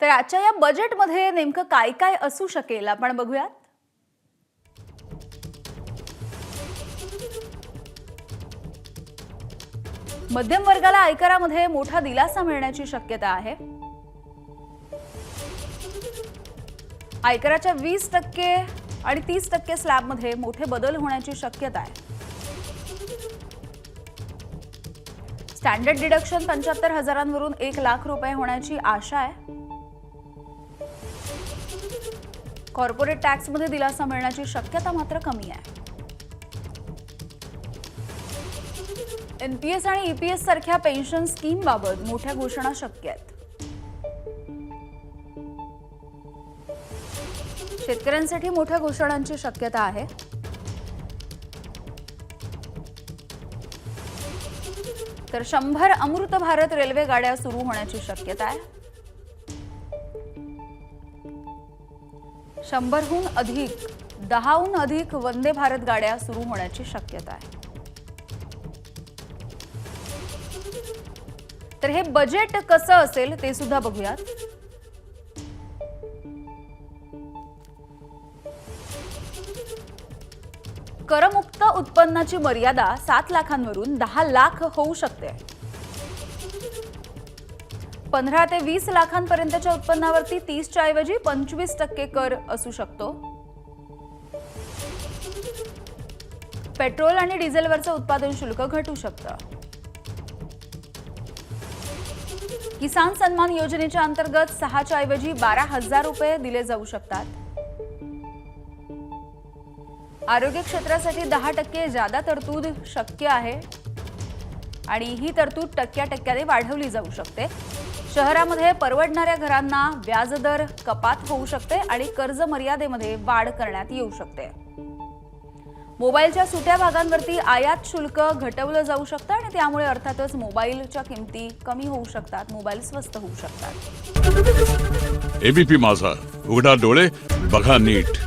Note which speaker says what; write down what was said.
Speaker 1: तर आजच्या या बजेटमध्ये नेमकं काय काय असू शकेल आपण बघूयात. मध्यम वर्गाला आयकरामध्ये मोठा दिलासा मिळण्याची शक्यता आहे. आयकराच्या 20% आणि 30% स्लॅबमध्ये मोठे बदल होण्याची शक्यता आहे. स्टँडर्ड डिडक्शन 75,000वरून 1 लाख रुपये होण्याची आशा आहे. कॉर्पोरेट टॅक्समध्ये दिलासा मिळण्याची शक्यता मात्र कमी आहे. एनपीएस आणि ईपीएस सारख्या पेन्शन स्कीम बाबत मोठ्या घोषणा शक्य आहेत. शेतकऱ्यांसाठी मोठ्या घोषणांची शक्यता आहे. तर 100 अमृत भारत रेल्वे गाड्या सुरू होण्याची शक्यता आहे. 100हून अधिक 10हून अधिक वंदे भारत गाड्या सुरू होण्याची शक्यता आहे. तर हे बजेट कसं असेल ते सुद्धा बघूयात. करमुक्त उत्पन्नाची मर्यादा 7 लाखांवरून 10 लाख होऊ शकते. 15 ते 20 लाखांपर्यंतच्या उत्पन्नावरती 30च्या ऐवजी 25% कर असू शकतो. पेट्रोल आणि डिझेलवरचं उत्पादन शुल्क घटू शकतं. किसान सन्मान योजनेच्या अंतर्गत 6च्या ऐवजी 12,000 रुपये दिले जाऊ शकतात. आरोग्य क्षेत्रासाठी 10% जादा तरतूद शक्य आहे आणि ही तरतूद टक्क्याटक्क्याने वाढवली जाऊ शकते. शहरामध्ये परवडणाऱ्या घरांना व्याजदर कपात होऊ शकते आणि कर्ज मर्यादेमध्ये वाढ करण्यात येऊ शकते. मोबाईलच्या सुट्या भागांवरती आयात शुल्क घटवलं जाऊ शकतं आणि त्यामुळे अर्थातच मोबाईलच्या किमती कमी होऊ शकतात, मोबाईल स्वस्त होऊ शकतात.
Speaker 2: एबीपी माझा, उघडा डोळे बघा नीट.